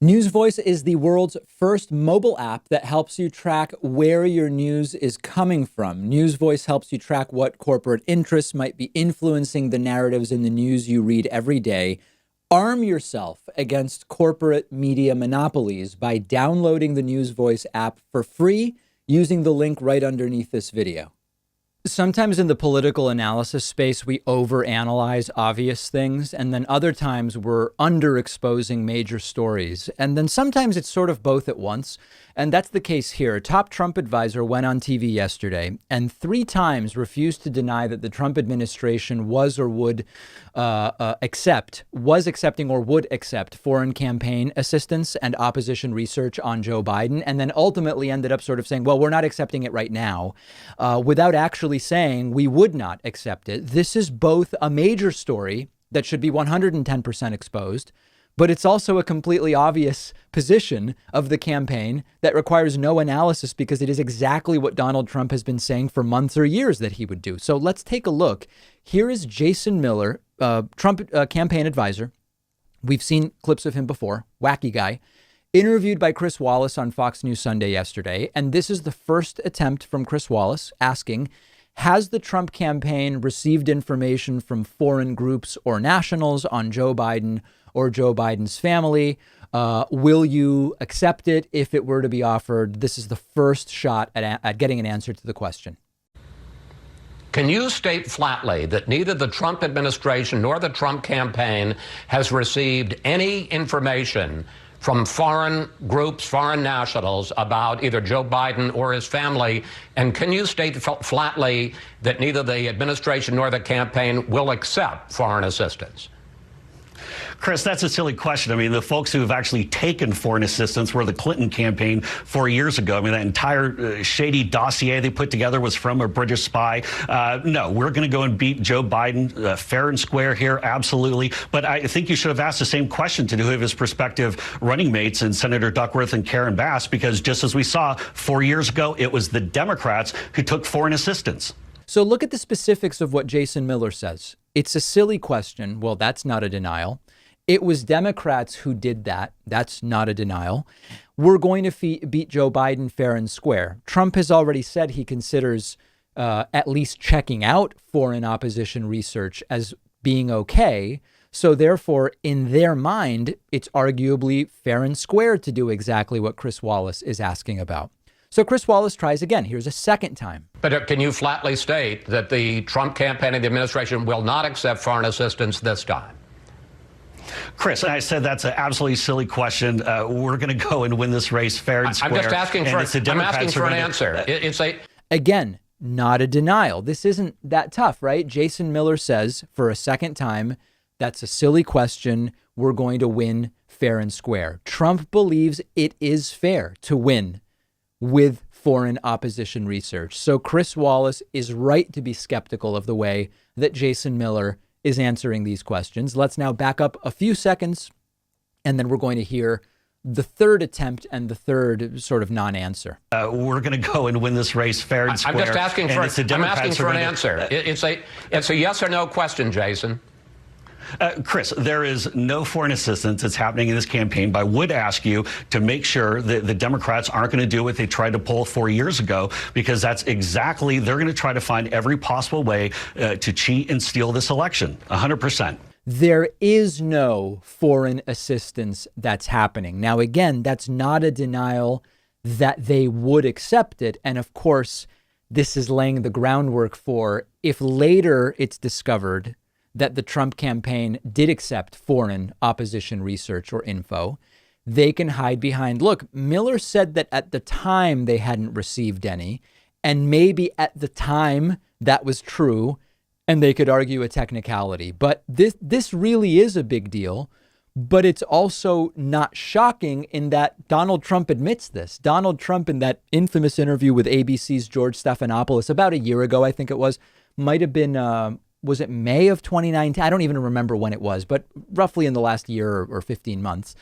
News Voice is the world's first mobile app that helps you track where your news is coming from. News Voice helps you track what corporate interests might be influencing the narratives in the news you read every day. Arm yourself against corporate media monopolies by downloading the News Voice app for free using the link right underneath this video. Sometimes in the political analysis space, we overanalyze obvious things, and then other times we're underexposing major stories. And then sometimes it's sort of both at once. And that's the case here. Top Trump advisor went on TV yesterday and 3 times refused to deny that the Trump administration was or would accepting or would accept foreign campaign assistance and opposition research on Joe Biden, and then ultimately ended up sort of saying, well, we're not accepting it right now, without actually saying we would not accept it. This is both a major story that should be 110% exposed, but it's also a completely obvious position of the campaign that requires no analysis because it is exactly what Donald Trump has been saying for months or years that he would do. So let's take a look. Here is Jason Miller, Trump campaign advisor. We've seen clips of him before, wacky guy, interviewed by Chris Wallace on Fox News Sunday yesterday. And this is the first attempt from Chris Wallace asking, has the Trump campaign received information from foreign groups or nationals on Joe Biden or Joe Biden's family? Will you accept it if it were to be offered? This is the first shot at getting an answer to the question. Can you state flatly that neither the Trump administration nor the Trump campaign has received any information from foreign groups, foreign nationals about either Joe Biden or his family? And can you state flatly that neither the administration nor the campaign will accept foreign assistance? Chris, that's a silly question. I mean, the folks who have actually taken foreign assistance were the Clinton campaign 4 years ago. I mean, that entire shady dossier they put together was from a British spy. No, we're going to go and beat Joe Biden fair and square here. Absolutely. But I think you should have asked the same question to two of his prospective running mates and Senator Duckworth and Karen Bass, because just as we saw 4 years ago, it was the Democrats who took foreign assistance. So look at the specifics of what Jason Miller says. It's a silly question. Well, that's not a denial. It was Democrats who did that. That's not a denial. We're going to beat Joe Biden fair and square. Trump has already said he considers at least checking out foreign opposition research as being okay. So therefore, in their mind, it's arguably fair and square to do exactly what Chris Wallace is asking about. So Chris Wallace tries again. Here's a second time. But can you flatly state that the Trump campaign and the administration will not accept foreign assistance this time? Chris, I said that's an absolutely silly question. We're going to go and win this race fair and square. I'm just asking for an answer. Again, not a denial. This isn't that tough, right? Jason Miller says for a second time, that's a silly question. We're going to win fair and square. Trump believes it is fair to win with foreign opposition research. So Chris Wallace is right to be skeptical of the way that Jason Miller is answering these questions. Let's now back up a few seconds, and then we're going to hear the third attempt and the third sort of non-answer. We're going to go and win this race fair and square. I'm just asking for an answer. It's a yes or no question, Jason. Chris, there is no foreign assistance that's happening in this campaign, but I would ask you to make sure that the Democrats aren't going to do what they tried to pull 4 years ago, because that's exactly, they're going to try to find every possible way to cheat and steal this election, 100%. There is no foreign assistance that's happening. Now, again, that's not a denial that they would accept it. And of course, this is laying the groundwork for if later it's discovered that the Trump campaign did accept foreign opposition research or info, they can hide behind, look, Miller said that at the time they hadn't received any, and maybe at the time that was true, and they could argue a technicality. But this really is a big deal, but it's also not shocking in that Donald Trump admits this. Donald Trump, in that infamous interview with ABC's George Stephanopoulos about a year ago, I think it was, might have been, was it May of 2019? I don't even remember when it was, but roughly in the last year or 15 months,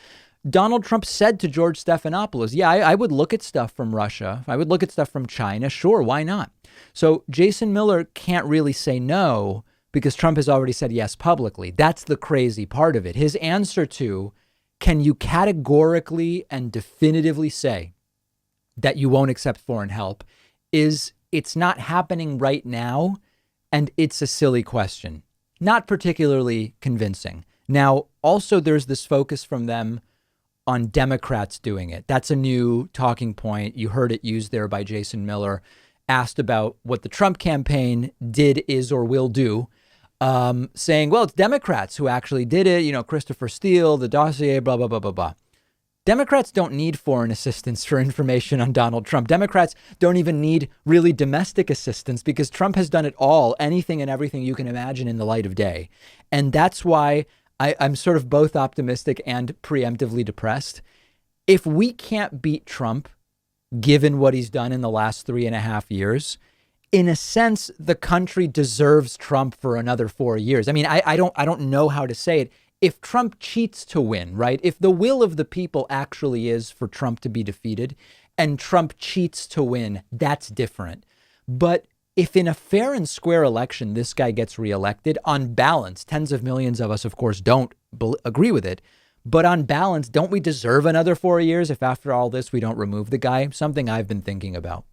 Donald Trump said to George Stephanopoulos, yeah, I would look at stuff from Russia. I would look at stuff from China. Sure, why not? So Jason Miller can't really say no because Trump has already said yes publicly. That's the crazy part of it. His answer to, can you categorically and definitively say that you won't accept foreign help? It's not happening right now, and it's a silly question. Not particularly convincing. Now, also, there's this focus from them on Democrats doing it. That's a new talking point. You heard it used there by Jason Miller, asked about what the Trump campaign did, is, or will do, saying, well, it's Democrats who actually did it. You know, Christopher Steele, the dossier, blah, blah, blah, blah, blah. Democrats don't need foreign assistance for information on Donald Trump. Democrats don't even need really domestic assistance because Trump has done it all, anything and everything you can imagine in the light of day. And that's why I'm sort of both optimistic and preemptively depressed. If we can't beat Trump, given what he's done in the last 3.5 years, in a sense, the country deserves Trump for another 4 years. I mean, I don't know how to say it. If Trump cheats to win, right? If the will of the people actually is for Trump to be defeated and Trump cheats to win, that's different. But if in a fair and square election, this guy gets reelected, on balance, tens of millions of us, of course, don't agree with it. But on balance, don't we deserve another 4 years if after all this, we don't remove the guy? Something I've been thinking about.